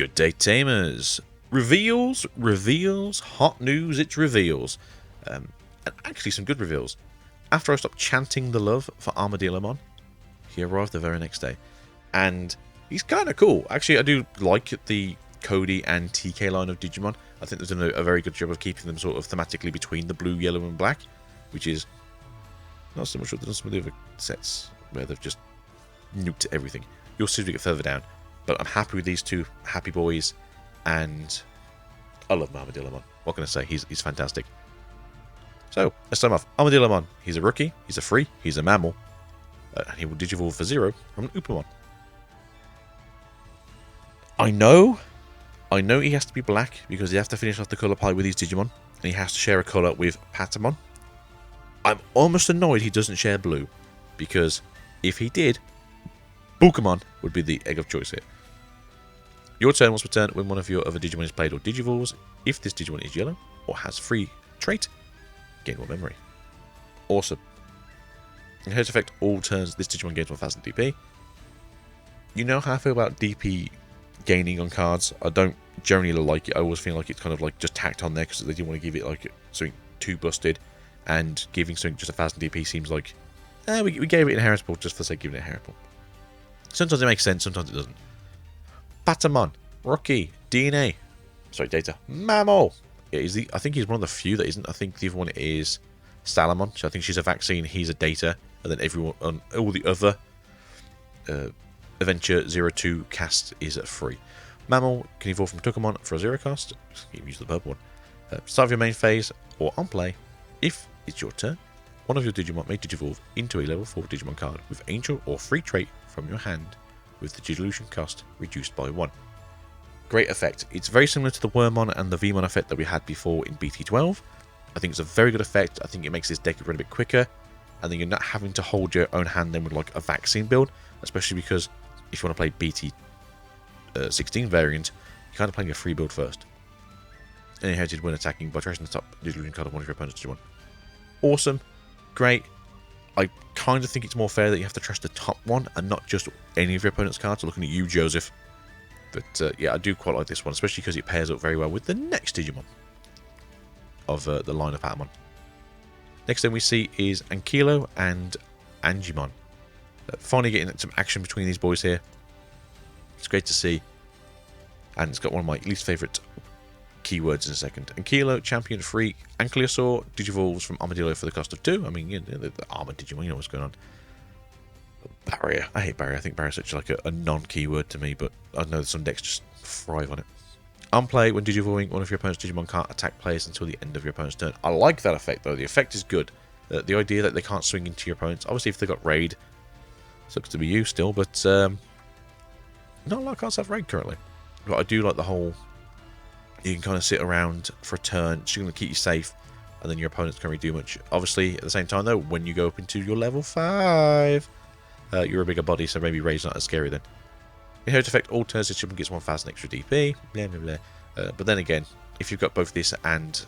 Good day, Tamers. Reveals, hot news, it's reveals. And actually some good reveals. After I stopped chanting the love for Armadillomon, he arrived the very next day. And he's kind of cool. Actually, I do like the Cody and TK line of Digimon. I think they've done a very good job of keeping them sort of thematically between the blue, yellow and black, which is not so much what they've done some of the other sets where they've just nuked everything. You'll see as we get further down. But I'm happy with these two happy boys, and I love Armadillomon. What can I say? He's fantastic. So, let's start off. Armadillomon, he's a rookie, he's a free, he's a mammal, and he will digivolve for 0 from an Upamon. I know he has to be black because he has to finish off the colour pie with his Digimon, and he has to share a colour with Patamon. I'm almost annoyed he doesn't share blue, because if he did, Ukkomon would be the egg of choice here. Your turn was returned when one of your other Digimon is played or digivolves. If this Digimon is yellow or has free trait, gain 1 memory. Awesome. In Hurt Effect, all turns this Digimon gains 1000 DP. You know how I feel about DP gaining on cards. I don't generally like it. I always feel like it's kind of like just tacked on there because they didn't want to give it like something too busted, and giving something just 1000 DP seems like we gave it inheritable just for the sake of giving it inheritable. Sometimes it makes sense, sometimes it doesn't. Patamon, rookie, DNA, sorry, data, mammal. I think he's one of the few that isn't. I think the other one is Salamon. So I think she's a vaccine, he's a data, and then everyone on all the other Adventure 02 cast is at free. Mammal can evolve from Ukkomon for a 0 cost. You can use the purple one. Start of your main phase or on play. If it's your turn, one of your Digimon may digivolve into a level 4 Digimon card with Angel or free trait from your hand, with the Digivolution cost reduced by 1. Great effect. It's very similar to the Wormmon and the Veemon effect that we had before in BT12. I think it's a very good effect. I think it makes this deck run a bit quicker, and then you're not having to hold your own hand then with like a vaccine build, especially because if you want to play BT16 variant, you're kind of playing a free build first. And inherited when attacking by tracing the top Digivolution card of one of your opponent's Digimon. Awesome. Great. I kind of think it's more fair that you have to trust the top one and not just any of your opponent's cards. So looking at you, Joseph. But yeah, I do quite like this one, especially because it pairs up very well with the next Digimon of the line of Patamon. Next thing we see is Ankilo and Angemon. Finally getting some action between these boys here. It's great to see. And it's got one of my least favourite keywords in a second. Ankilo, champion free, Ankylosaur, digivolves from Armadillo for the cost of 2. I mean, you know, the Armor Digimon, you know what's going on. Barrier. I hate Barrier. I think Barrier is such like a non-keyword to me, but I know some decks just thrive on it. Unplay, when digivolving, one of your opponent's Digimon can't attack players until the end of your opponent's turn. I like that effect, though. The effect is good. The idea that they can't swing into your opponents. Obviously, if they got raid, sucks to be you still, but not a lot of cards have raid currently. But I do like the whole, you can kind of sit around for a turn, it's going to keep you safe, and then your opponents can't really do much. Obviously, at the same time, though, when you go up into your level 5, you're a bigger body, so maybe raid's not as scary then. Inherit effect, all turns, this Digimon gets 1000 extra DP, blah blah blah. But then again, if you've got both this and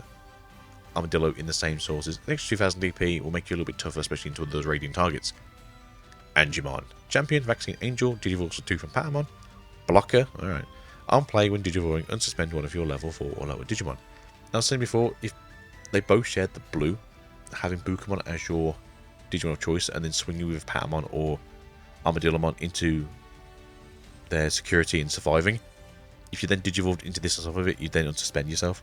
Armadillo in the same sources, an extra 2000 DP will make you a little bit tougher, especially into those raiding targets. Angemon, champion, vaccine, angel, digivolves for 2 from Patamon. Blocker, alright. Unplay, when digivolving, unsuspend one of your level 4 or lower Digimon. Now, I've said before, if they both shared the blue, having Ukkomon as your Digimon of choice and then swinging with Patamon or Armadillomon into their security and surviving, if you then digivolved into this on top of it, you then unsuspend yourself.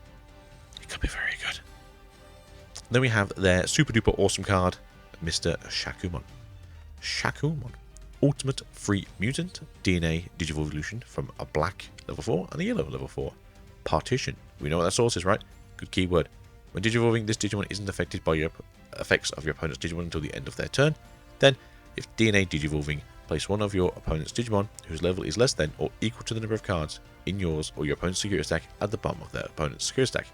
It could be very good. Then we have their super duper awesome card, Mr. Syakaomon. Syakaomon, ultimate free mutant, DNA digivolution from a black level 4 and a yellow level 4. Partition. We know what that source is, right? Good keyword. When digivolving, this Digimon isn't affected by your effects of your opponent's Digimon until the end of their turn. Then, if DNA digivolving, place one of your opponent's Digimon whose level is less than or equal to the number of cards in yours or your opponent's security stack at the bottom of their opponent's security stack.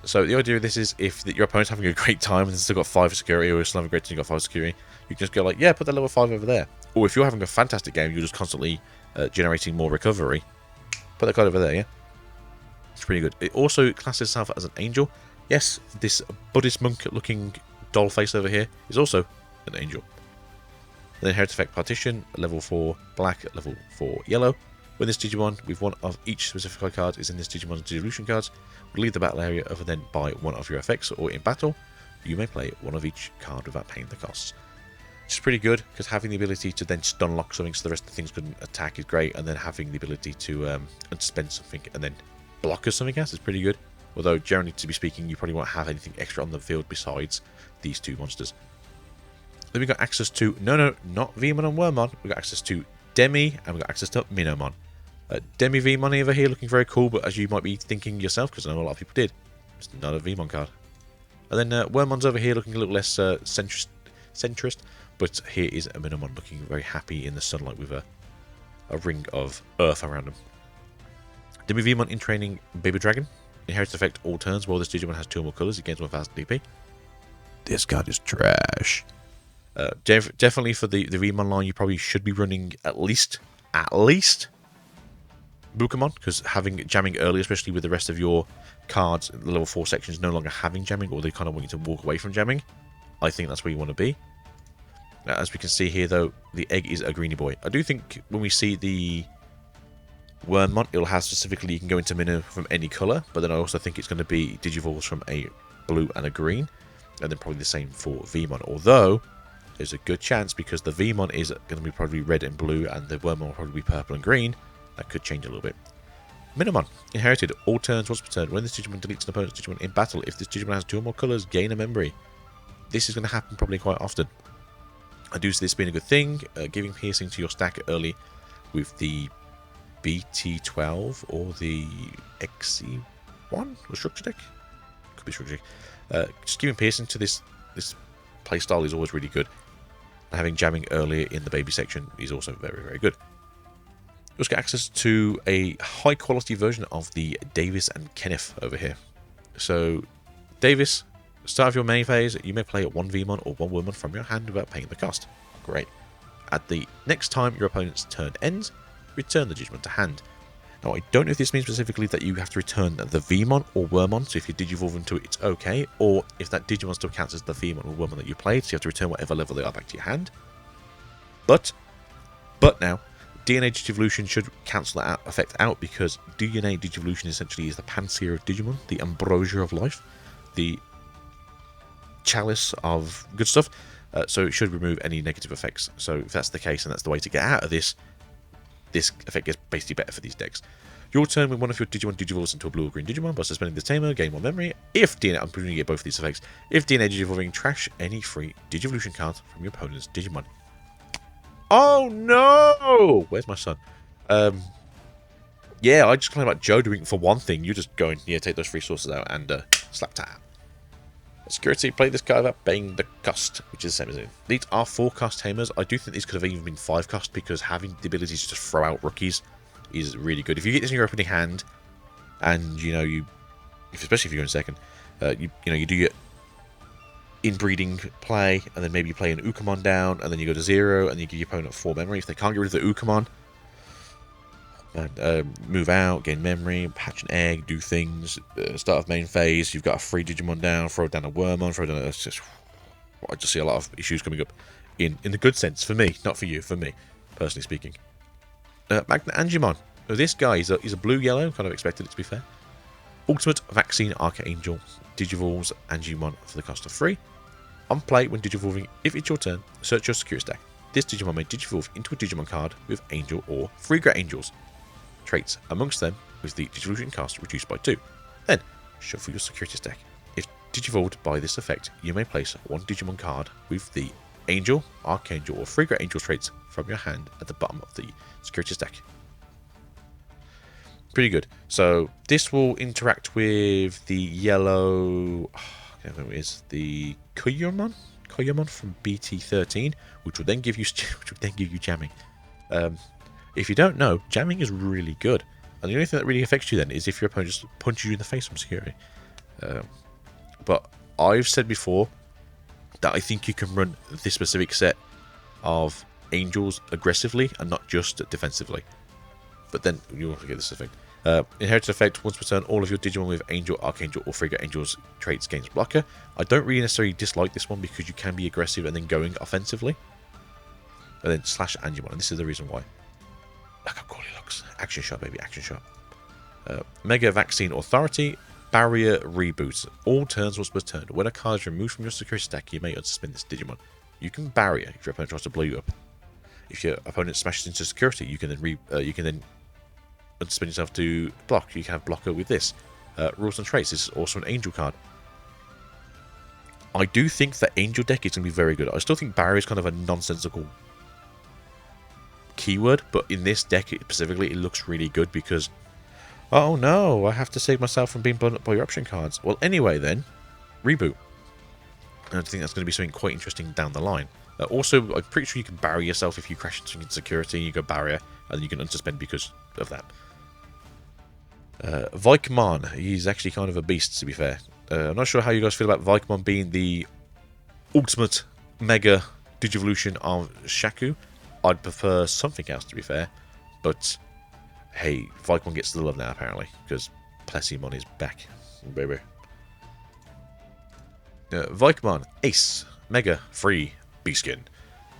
So the idea of this is if your opponent's having a great time and still got 5 security, or still having a great time and got 5 security, you can just go like, yeah, put that level 5 over there. Or if you're having a fantastic game, you're just constantly generating more recovery, put that card over there, yeah? It's pretty good. It also classes itself as an angel. Yes, this Buddhist monk looking doll face over here is also an angel. Then Inherit Effect Partition, level 4 black, level 4 yellow. When this Digimon with one of each specific card is in this Digimon's Digivolution cards, will leave the battle area other than by one of your effects, or in battle, you may play one of each card without paying the costs. Which is pretty good, because having the ability to then stun lock something so the rest of the things couldn't attack is great, and then having the ability to unspend something and then block us something else is pretty good. Although, generally to be speaking, you probably won't have anything extra on the field besides these two monsters. Then we got access to, not Veemon and Wormmon, we got access to Demi, and we got access to Minomon. DemiVeemon over here looking very cool, but as you might be thinking yourself, because I know a lot of people did, it's not a Veemon card. And then Wormmon's over here looking a little less centrist, but here is a Minomon looking very happy in the sunlight with a ring of earth around him. DemiVeemon in training Baby Dragon. Inherits effect all turns while this Digimon has 2 or more colours. It gains 1000 DP. This card is trash. Definitely for the Veemon line, you probably should be running at least Ukkomon, because having jamming early, especially with the rest of your cards, the level 4 sections no longer having jamming, or they kind of want you to walk away from jamming. I think that's where you want to be. Now, as we can see here, though, the egg is a greeny boy. I do think when we see the Wormmon, it'll have specifically you can go into Minnow from any colour, but then I also think it's going to be Digivolves from a blue and a green, and then probably the same for Veemon. Although there's a good chance, because the Veemon is going to be probably red and blue, and the Wormmon will probably be purple and green. That could change a little bit. Minomon. Inherited. All turns, once per turn. When this Digimon deletes an opponent's Digimon in battle, if this Digimon has 2 or more colours, gain a memory. This is going to happen probably quite often. I do see this being a good thing. Giving piercing to your stack early with the BT12 or the XC1 or Structure Deck. Could be Structure Deck. Just giving piercing to this playstyle is always really good. And having jamming earlier in the baby section is also very, very good. You also get access to a high quality version of the Davis and Kenneth over here. So, Davis, start of your main phase, you may play 1 Veemon or 1 Wormmon from your hand without paying the cost. Great. At the next time your opponent's turn ends, return the Digimon to hand. Now, I don't know if this means specifically that you have to return the Veemon or Wormmon, so if you Digivolve into it, it's okay, or if that Digimon still counts as the Veemon or Wormmon that you played, so you have to return whatever level they are back to your hand. But now, DNA Digivolution should cancel that effect out, because DNA Digivolution essentially is the panacea of Digimon, the ambrosia of life, the chalice of good stuff, so it should remove any negative effects. So if that's the case and that's the way to get out of this, this effect gets basically better for these decks. Your turn when one of your Digimon Digivolves into a blue or green Digimon by suspending the Tamer, gain 1 memory. If DNA, I'm presuming you get both of these effects, if DNA Digivolving, trash any free Digivolution cards from your opponent's Digimon. Oh no! Where's my son? Yeah, I just complained about Joe doing it for one thing. You just go and take those free sources out and slap tap. Security, play this card without paying the cost, which is the same as it. These are 4-cost Tamers. I do think these could have even been 5-cost, because having the ability to just throw out rookies is really good. If you get this in your opening hand, and especially if you're in second, you do your inbreeding play, and then maybe you play an Ukkomon down, and then you go to 0, and you give your opponent 4 memory. If they can't get rid of the Ukkomon, move out, gain memory, hatch an egg, do things, start of main phase, you've got a free Digimon down, throw down a Wormmon, throw down I just see a lot of issues coming up in the good sense, for me, not for you, for me, personally speaking. Magnangemon. Now, this guy is a blue-yellow, kind of expected it to be fair. Ultimate Vaccine Archangel Digivolves Angemon for the cost of 3. On play, when Digivolving, if it's your turn, search your security stack. This Digimon may Digivolve into a Digimon card with Angel or 3 Great Angels traits, amongst them with the Digivolution cost reduced by 2. Then, shuffle your security stack. If Digivolved by this effect, you may place 1 Digimon card with the Angel, Archangel, or 3 Great Angel traits from your hand at the bottom of the security stack. Pretty good. So, this will interact with the yellow... I don't know who it is. The Koyomon from BT16, which will then give you jamming. If you don't know, jamming is really good. And the only thing that really affects you then is if your opponent just punches you in the face from security. But I've said before that I think you can run this specific set of Angels aggressively and not just defensively. But then you'll get this effect. Inherited effect, once per turn, all of your Digimon with Angel, Archangel, or 3 Great Angels traits gains blocker. I don't really necessarily dislike this one, because you can be aggressive and then going offensively. And then Slashangemon, and this is the reason why. Look how cool he looks. Action Shot, baby, Action Shot. Mega Vaccine Authority, Barrier Reboot. All turns once per turn. When a card is removed from your security stack, you may unsuspend this Digimon. You can barrier if your opponent tries to blow you up. If your opponent smashes into security, you can then unsuspend yourself to block. You can have blocker with this. Rules and Traits. This is also an Angel card. I do think that Angel deck is going to be very good. I still think barrier is kind of a nonsensical keyword, but in this deck specifically, it looks really good because, oh no, I have to save myself from being blown up by your option cards. Well, anyway then, reboot. And I think that's going to be something quite interesting down the line. Also, I'm pretty sure you can barrier yourself if you crash into security, you go barrier, and then you can unsuspend because of that. Vikemon, he's actually kind of a beast, to be fair. I'm not sure how you guys feel about Vikemon being the ultimate mega Digivolution of Shaku. I'd prefer something else, to be fair. But, hey, Vikemon gets the love now, apparently, because Pulsemon is back, baby. Vikemon, Ace, Mega, Free, Beastskin.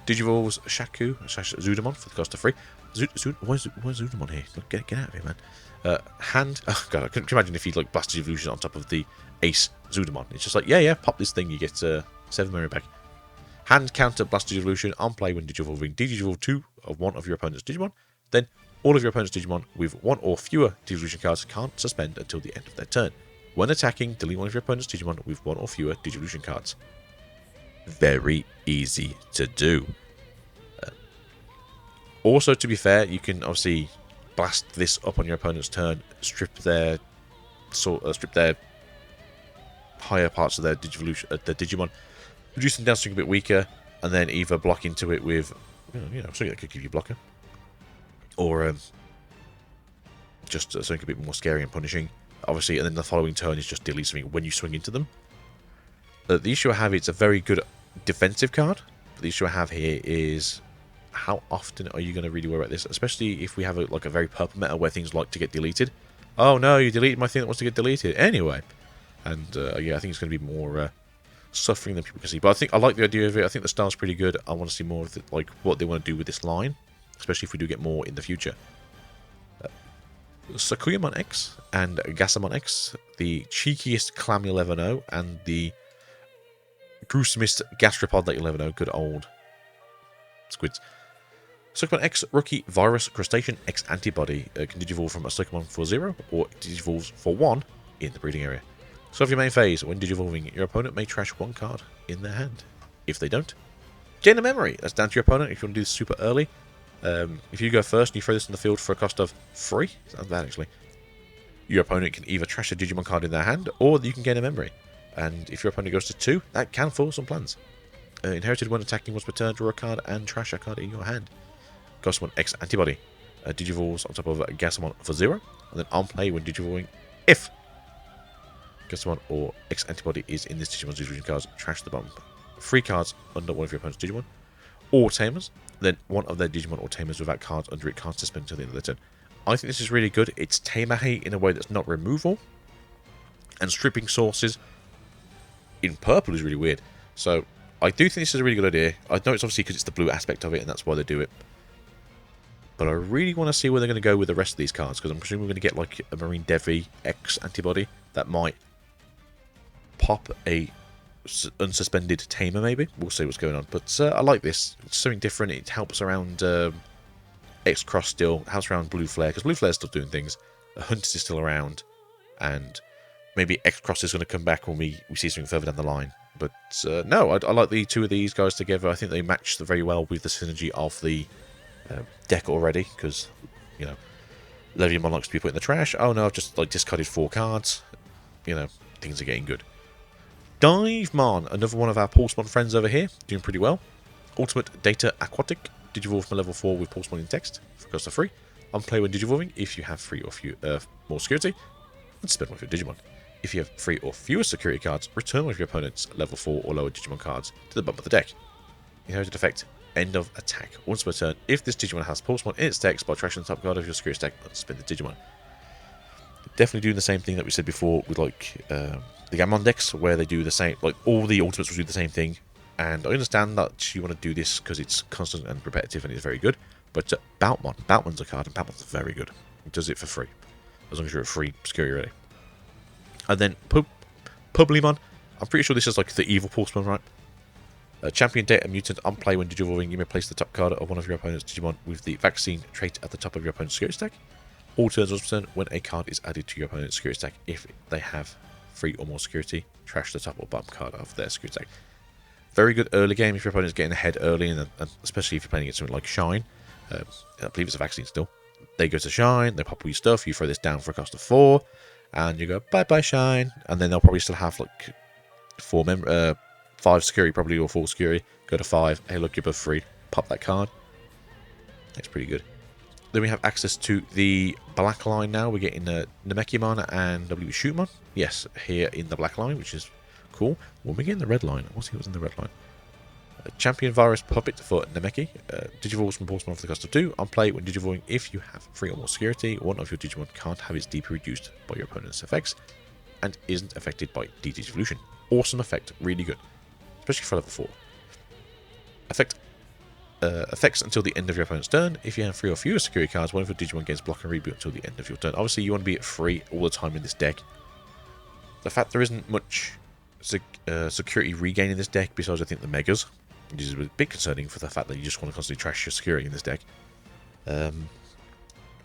Digivolves Shaku / Zoodamon for the cost of free. Why is Zoodamon here? Look, get out of here, man. Hand. Oh, God, I couldn't imagine if he'd like blast Digivolution on top of the Ace Zoodamon. It's just like, yeah, pop this thing, you get 7 memory back. Hand counter blast Digivolution on play when Digivolving. Digivolve 2 of one of your opponent's Digimon. Then all of your opponent's Digimon with 1 or fewer Digivolution cards can't suspend until the end of their turn. When attacking, delete one of your opponent's Digimon with 1 or fewer Digivolution cards. Very easy to do. Also, to be fair, you can obviously blast this up on your opponent's turn, strip their higher parts of their Digimon, reduce them down to something a bit weaker, and then either block into it with, something that could give you blocker, or just something a bit more scary and punishing. Obviously, and then the following turn is just delete something when you swing into them. The issue I have, it's a very good defensive card. But the issue I have here is, how often are you going to really worry about this? Especially if we have a very purple meta where things like to get deleted. Oh no, you deleted my thing that wants to get deleted. Anyway. And yeah, I think it's going to be more suffering than people can see. But I like the idea of it. I think the style's pretty good. I want to see more of it, like what they want to do with this line. Especially if we do get more in the future. Syakaomon X and Gesomon X, the cheekiest clam you'll ever know, and the gruesomest gastropod that you'll ever know. Good old squids. Syakaomon X, Rookie, Virus, Crustacean, X Antibody. Can digivolve from a Syakaomon for 0, or it digivolves for 1 in the breeding area. So of your main phase, when digivolving, your opponent may trash 1 card in their hand. If they don't, gain a memory. That's down to your opponent if you want to do this super early. If you go first and you throw this in the field for a cost of 3, it's not bad actually, your opponent can either trash a Digimon card in their hand, or you can gain a memory. And if your opponent goes to 2, that can foil some plans. Inherited when attacking once per turn, draw a card and trash a card in your hand. Gesomon X Antibody. Digivolves on top of Gesomon for 0, and then on play when digivolving, if Gesomon or X Antibody is in this Digimon's Digivolution cards, trash the bottom 3 cards under one of your opponent's Digimon, or Tamers. Then one of their Digimon or Tamers without cards under it can't suspend until the end of their turn. I think this is really good. It's Tamer hate in a way that's not removal. And stripping sources in purple is really weird. So I do think this is a really good idea. I know it's obviously because it's the blue aspect of it and that's why they do it. But I really want to see where they're going to go with the rest of these cards, because I'm presuming we're going to get like a Marine Devi X Antibody that might pop a unsuspended Tamer, maybe. We'll see what's going on. But I like this. It's something different. It helps around X Cross still. It helps around Blue Flare, because Blue Flare's still doing things. Hunters is still around. And maybe X Cross is going to come back when we see something further down the line. But no, I like the 2 of these guys together. I think they match very well with the synergy of the deck already. Because, Leviamon likes to be put in the trash. Oh no, I've just discarded 4 cards. Things are getting good. DemiVeemon, another one of our Pulsemon friends over here, doing pretty well. Ultimate Data Aquatic, digivolve from a level 4 with Pulsemon in text, for cost of 3. Unplay when digivolving if you have 3 or fewer more security, and spend one of your Digimon. If you have 3 or fewer security cards, return one of your opponent's level 4 or lower Digimon cards to the bottom of the deck. Inherited effect, end of attack. Once per turn, if this Digimon has Pulsemon in its text by trashing the top card of your security stack, unsuspend the Digimon. Definitely doing the same thing that we said before with the Gammon decks, where they do the same, all the ultimates will do the same thing. And I understand that you want to do this because it's constant and repetitive and it's very good. But Boutmon's a card, and Boutmon's very good. It does it for free, as long as you're at free security ready. And then Publimon. I'm pretty sure this is like the evil Pulsemon, right? Champion Data Mutant on play when Digivolving. You may place the top card of one of your opponent's Digimon with the vaccine trait at the top of your opponent's security stack. All turns once per turn when a card is added to your opponent's security stack. If they have 3 or more security, trash the top or bottom card of their security stack. Very good early game if your opponent's getting ahead early, and especially if you're playing against something like Shine. I believe it's a vaccine still. They go to Shine, they pop all your stuff, you throw this down for a cost of 4, and you go bye bye Shine, and then they'll probably still have like 5 security probably, or 4 security. Go to 5. Hey, look, you're above 3. Pop that card. That's pretty good. Then we have access to the black line now. We're getting Namake and Shootmon. Yes, here in the black line, which is cool. When we get in the red line, what's in the red line? Champion Virus Puppet for Namake. Digivolves from Pulsemon for the cost of 2. On play when Digivolving, if you have 3 or more security, one of your Digimon can't have its DP reduced by your opponent's effects and isn't affected by Digivolution. Awesome effect, really good. Especially for level 4. Effects until the end of your opponent's turn. If you have 3 or fewer security cards, one of your Digimon gains block and reboot until the end of your turn. Obviously, you want to be at 3 all the time in this deck. The fact there isn't much security regain in this deck, besides I think the Megas, which is a bit concerning for the fact that you just want to constantly trash your security in this deck, I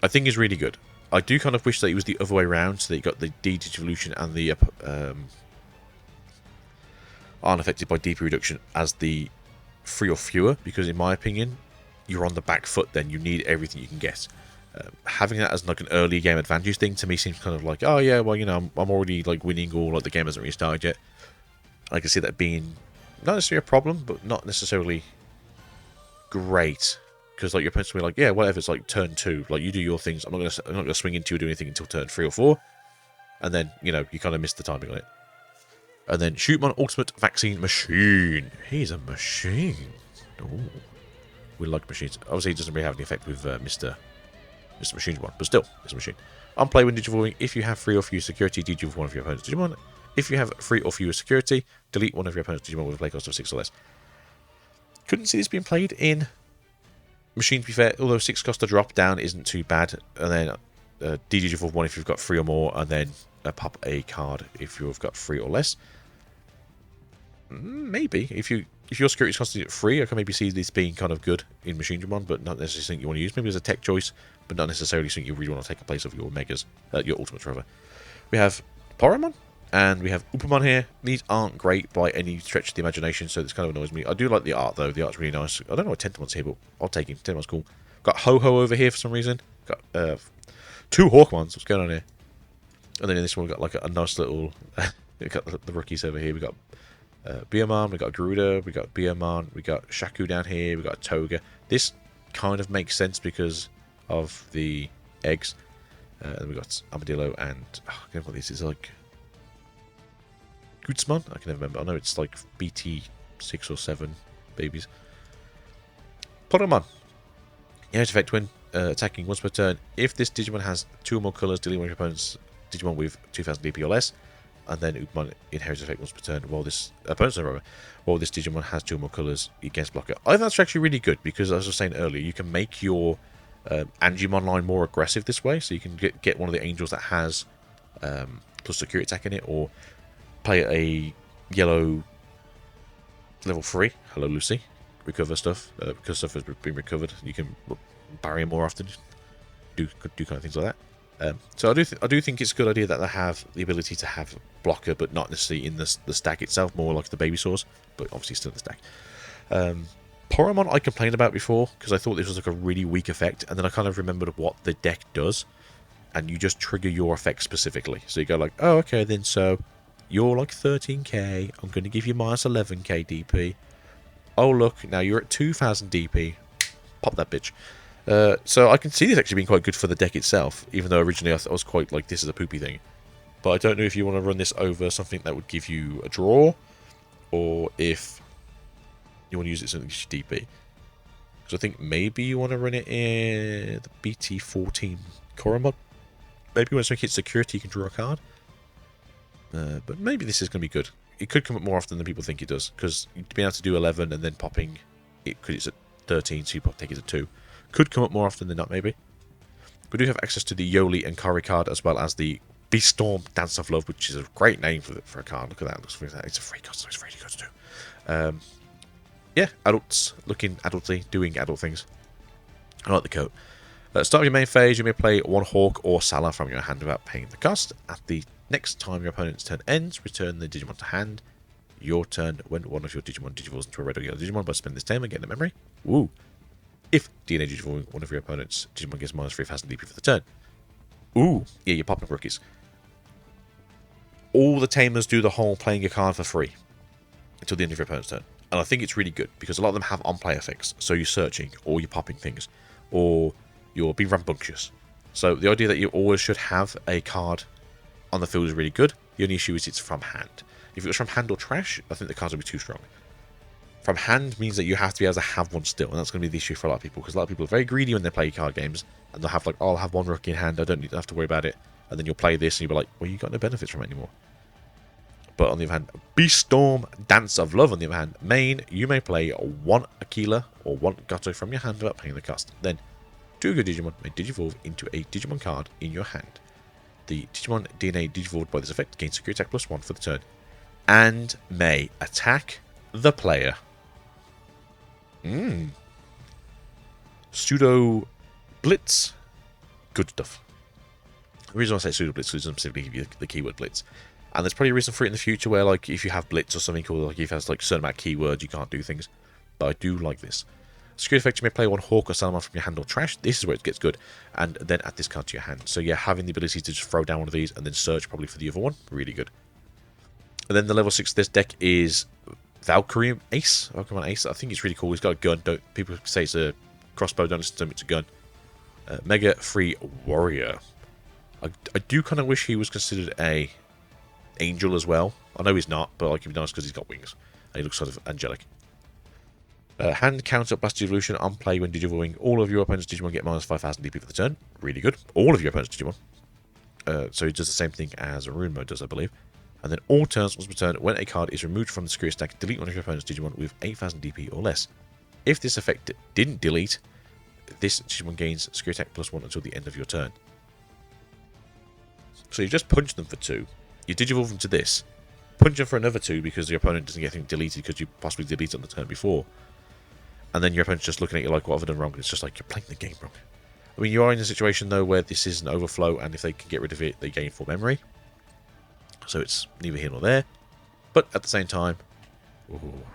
think is really good. I do kind of wish that it was the other way around, so that you got the Digivolution and the aren't affected by DP reduction as the 3 or fewer, because in my opinion, you're on the back foot then. You need everything you can get. Having that as like an early game advantage thing to me seems kind of like, oh yeah, well, you know, I'm already like winning, or like the game hasn't restarted yet. I can see that being not necessarily a problem, but not necessarily great, because like your opponent's will be like, yeah, whatever, it's like turn 2, like you do your things, I'm not gonna swing into you or do anything until turn 3 or 4, and then, you know, you kind of miss the timing on it. And then Shootmon Ultimate Vaccine Machine. He's a machine. Ooh. We like machines. Obviously, he doesn't really have any effect with Mr. Machinemon, but still, it's a machine. On play when Digivolving, if you have 3 or fewer security, Digivolve one of your opponent's Digimon. If you have 3 or fewer security, delete one of your opponent's Digimon with a play cost of 6 or less. Couldn't see this being played in Machine, to be fair, although 6 cost to drop down isn't too bad. And then Digivolve one if you've got 3 or more, and then pop a card if you've got 3 or less. Maybe if your security is constantly at 3, I can maybe see this being kind of good in Magnangemon, but not necessarily something you want to use. Maybe as a tech choice, but not necessarily something you really want to take a place of your Megas, your Ultimates rather. We have Poromon and we have Upamon here. These aren't great by any stretch of the imagination, so this kind of annoys me. I do like the art though. The art's really nice. I don't know what Tentamon's here, but I'll take him. Tentamon's cool. Got Ho-Ho over here for some reason. Got 2 Hawkmons. What's going on here? And then in this one, we've got like a nice little... we've got the rookies over here. We've got Biyomon, we've got Garuda, we've got Biyomon, we've got Shaku down here, we've got Toga. This kind of makes sense because of the eggs. And we've got Armadillo and... I can't remember what this is like. Gesomon? I can never remember. I know it's like BT6 or 7 babies. Poromon. Inherent effect when attacking once per turn. If this Digimon has 2 or more colours, delete one of your opponent's Digimon with 2000 DP or less, and then Ukkomon inherits effect once per turn while this Digimon has 2 or more colours against blocker. I think that's actually really good because, as I was saying earlier, you can make your Angemon line more aggressive this way, so you can get one of the angels that has plus security attack in it, or play a yellow level 3. Hello Lucy. Recover stuff because stuff has been recovered. You can barrier more often. Do kind of things like that. So I do think it's a good idea that they have the ability to have blocker, but not necessarily in the stack itself, more like the baby source, but obviously still in the stack. Poromon I complained about before because I thought this was like a really weak effect, and then I kind of remembered what the deck does, and you just trigger your effect specifically. So you go like, oh okay then, so you're like 13k, I'm going to give you minus 11k DP. Oh look, now you're at 2000 DP, pop that bitch. So I can see this actually being quite good for the deck itself, even though originally I was quite like, this is a poopy thing. But I don't know if you want to run this over something that would give you a draw, or if you want to use it something that gives you DP. Because I think maybe you want to run it in the BT16 Poromon. Maybe when something hits security you can draw a card. But maybe this is going to be good. It could come up more often than people think it does, because being able to do 11 and then popping it, because it's at 13, so you take it to 2. Could come up more often than not, maybe. We do have access to the Yolie and Kari card, as well as the Beaststorm Dance of Love, which is a great name for a card. Look at that. It's a free card, so it's really good too. Yeah, adults looking adultly, doing adult things. I like the coat. Start of your main phase, you may play one Hawk or Salah from your hand without paying the cost. At the next time your opponent's turn ends, return the Digimon to hand. Your turn when one of your Digimon digivolves into a red or yellow Digimon by spending this Tamer, getting a memory. Woo! If DNA digivolving one of your opponent's Digimon gets -3 if it has DP for the turn. Ooh! Yeah, you're popping rookies. All the Tamers do the whole playing a card for free until the end of your opponent's turn. And I think it's really good, because a lot of them have on-play effects. So you're searching, or you're popping things, or you're being rambunctious. So the idea that you always should have a card on the field is really good. The only issue is it's from hand. If it was from hand or trash, I think the cards would be too strong. From hand means that you have to be able to have one still, and that's going to be the issue for a lot of people, because a lot of people are very greedy when they play card games, and they'll have like, oh, I'll have one rookie in hand, I don't have to worry about it, and then you'll play this, and you'll be like, well, you got no benefits from it anymore. But on the other hand, Beaststorm Dance of Love, on the other hand, main, you may play one Aquila or one Gato from your hand without paying the cost. Then, two of your Digimon may digivolve into a Digimon card in your hand. The Digimon DNA digivolved by this effect gains security attack +1 for the turn, and may attack the player. Pseudo Blitz. Good stuff. The reason I say Pseudo Blitz is it doesn't specifically give you the keyword Blitz. And there's probably a reason for it in the future where, like, if you have Blitz or something, or like if it has like a certain amount of keywords, you can't do things. But I do like this. Security effect, you may play one Hawk or Salamon from your hand or trash. This is where it gets good. And then add this card to your hand. So yeah, having the ability to just throw down one of these and then search probably for the other one, really good. And then the level 6 of this deck is Valkyrimon Ace. I think it's really cool. He's got a gun. People say it's a crossbow, don't assume it's a gun. Mega Free Warrior. I do kind of wish he was considered a angel as well. I know he's not, but like, it'd be nice because he's got wings and he looks sort of angelic. Hand counter Blast Evolution on play when digivolving. All of your opponent's Digimon get -5000 DP for the turn. Really good. All of your opponent's Digimon. So he does the same thing as Rune Mode does, I believe. And then all turns once per turn, when a card is removed from the security stack, delete one of your opponent's Digimon with 8000 DP or less. If this effect didn't delete, this Digimon gains security attack +1 until the end of your turn. So you just punch them for 2. You digivolve them to this. Punch them for another 2 because your opponent doesn't get anything deleted because you possibly deleted on the turn before. And then your opponent's just looking at you like, what have I done wrong? And it's just like, you're playing the game wrong. I mean, you are in a situation, though, where this is an overflow, and if they can get rid of it, they gain full memory. So it's neither here nor there. But at the same time, ooh,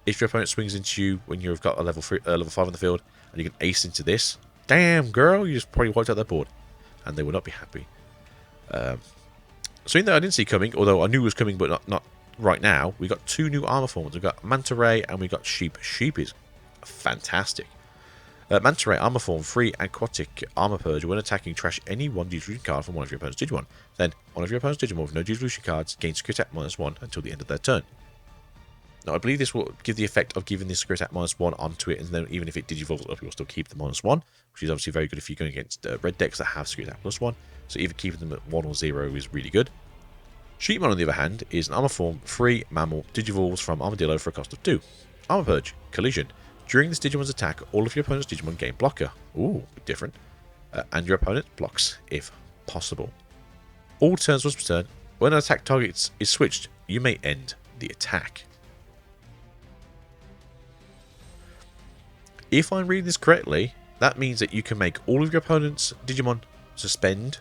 if your opponent swings into you when you've got a level 5 on the field, and you can ace into this, damn, girl, you just probably wiped out their board. And they will not be happy. Something that I didn't see coming, although I knew it was coming, but not right now. We got 2 new armor forms. We've got Mantaraymon and we got Sheep. Sheep is fantastic. Mantaraymon armor form, free aquatic armor purge. When attacking, trash any one Digivolution card from one of your opponent's Digimon. Then one of your opponent's Digimon with no Digivolution cards gains security attack -1 until the end of their turn. Now I believe this will give the effect of giving this security attack -1 onto it, and then even if it digivolves up, you'll still keep the -1, which is obviously very good if you're going against red decks that have security attack +1. So even keeping them at 1 or 0 is really good. Shootmon, on the other hand, is an armor form, free mammal, digivolves from Armadillo for a cost of 2. Armor Purge, Collision. During this Digimon's attack, all of your opponent's Digimon gain blocker. Ooh, different. And your opponent blocks, if possible. All turns once per turn. When an attack target is switched, you may end the attack. If I'm reading this correctly, that means that you can make all of your opponent's Digimon suspend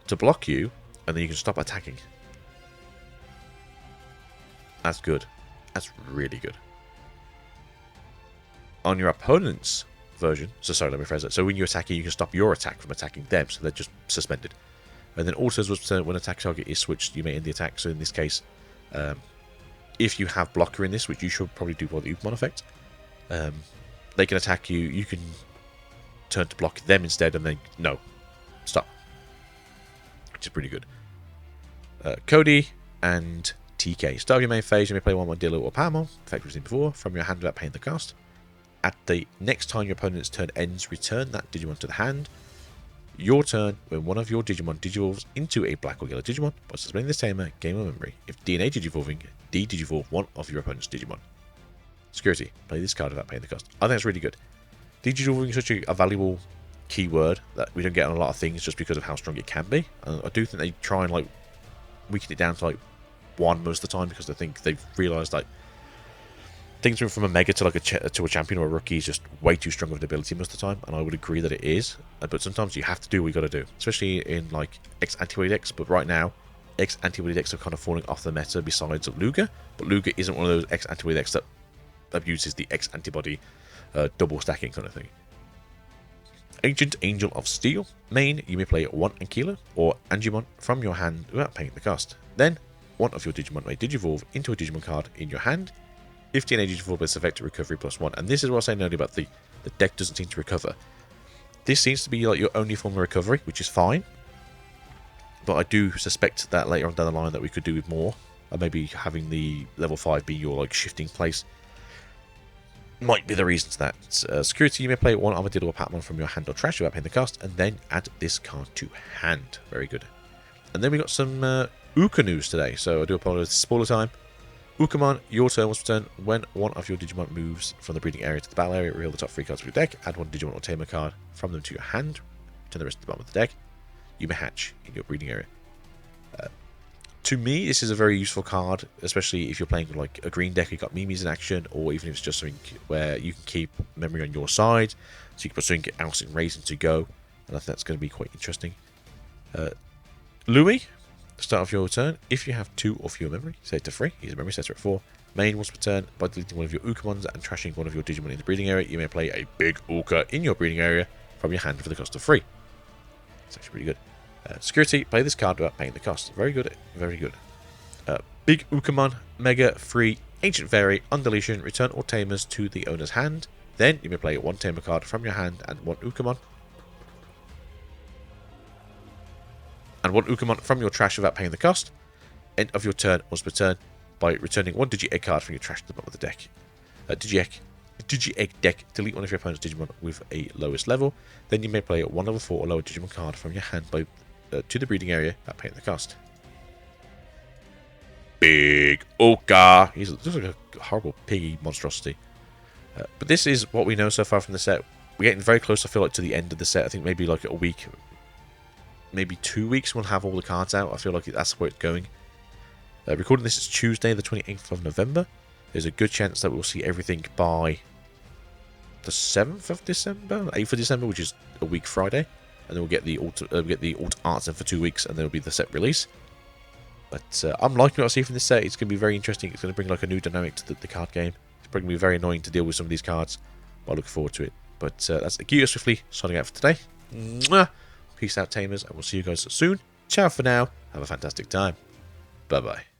to block you, and then you can stop attacking. That's good. That's really good. On your opponent's version, so sorry, let me phrase that. So when you're attacking, you can stop your attack from attacking them, so they're just suspended. And then also, when attack target is switched, you may end the attack. So in this case, if you have blocker in this, which you should probably do by the Ukkomon effect, they can attack you. You can turn to block them instead, and then no, stop, which is pretty good. Cody and TK. Start of your main phase, you may play one Armadillo or Patamon, effect we've seen before, from your hand without paying the cost. At the next time your opponent's turn ends, return that Digimon to the hand. Your turn, when one of your Digimon digivolves into a black or yellow Digimon, by suspending this Tamer, gain one memory. If DNA digivolving, de-digivolve one of your opponent's Digimon. Security. Play this card without paying the cost. I think that's really good. Digivolving is such a valuable keyword that we don't get on a lot of things just because of how strong it can be. I do think they try and like weaken it down to like 1 most of the time, because I think they've realised like things from a mega to like to a champion or a rookie is just way too strong of an ability most of the time, and I would agree that it is. But sometimes you have to do what you got to do, especially in like X antibody decks. But right now, X antibody decks are kind of falling off the meta besides Luga. But Luga isn't one of those X antibody decks that abuses the X antibody double stacking kind of thing. Ancient Angel of Steel. Main, you may play 1 Ankylo or Angemon from your hand without paying the cost. Then, one of your Digimon may Digivolve into a Digimon card in your hand. 15 Digivolve with effect recovery +1. And this is what I was saying earlier about the deck doesn't seem to recover. This seems to be like your only form of recovery, which is fine. But I do suspect that later on down the line that we could do with more. Maybe having the level 5 be your like shifting place might be the reason to that. Security, you may play 1 Armadillo Patamon from your hand or trash without paying the cost, and then add this card to hand. Very good. And then we got some Ukka news today, so I do apologize. Spoiler time. Ukkomon, your turn was returned when one of your Digimon moves from the breeding area to the battle area. Reveal the top 3 cards of your deck. Add 1 Digimon or Tamer card from them to your hand. Return the rest to the bottom of the deck. You may hatch in your breeding area. To me, this is a very useful card, especially if you're playing like a green deck, you've got Mimis in action, or even if it's just something where you can keep memory on your side, so you can put something else in raising to go, and I think that's going to be quite interesting. Louis, start of your turn, if you have 2 of your memory, set it to 3, use a memory setter at 4. Main was returned by deleting one of your Ukkomons and trashing one of your Digimon in the breeding area. You may play a big Ukka in your breeding area from your hand for the cost of 3. It's actually pretty good. Security, play this card without paying the cost. Very good, very good. Big Ukkomon, Mega, Free, Ancient Fairy, on deletion, return all Tamers to the owner's hand. Then you may play 1 Tamer card from your hand and 1 Ukkomon. And 1 Ukkomon from your trash without paying the cost. End of your turn was returned by returning 1 Digi-Egg card from your trash to the bottom of the deck. Digi-Egg deck, delete one of your opponent's Digimon with a lowest level. Then you may play 1 level 4 or lower Digimon card from your hand by to the breeding area without paying the cost. Big Ukka. He's just like a horrible piggy monstrosity. But this is what we know so far from the set. We're getting very close, I feel like, to the end of the set. I think maybe like a week, maybe 2 weeks, we'll have all the cards out. I feel like that's where it's going. Recording this is Tuesday, the 28th of November. There's a good chance that we'll see everything by the 7th of December, 8th of December, which is a week Friday. And then we'll get the alt arts in for 2 weeks, and then it'll be the set release. But I'm liking what I see from this set. It's going to be very interesting. It's going to bring like a new dynamic to the card game. It's probably going to be very annoying to deal with some of these cards, but I look forward to it. But that's Akio Swiftly signing out for today. Mwah! Peace out, Tamers, and we'll see you guys soon. Ciao for now. Have a fantastic time. Bye-bye.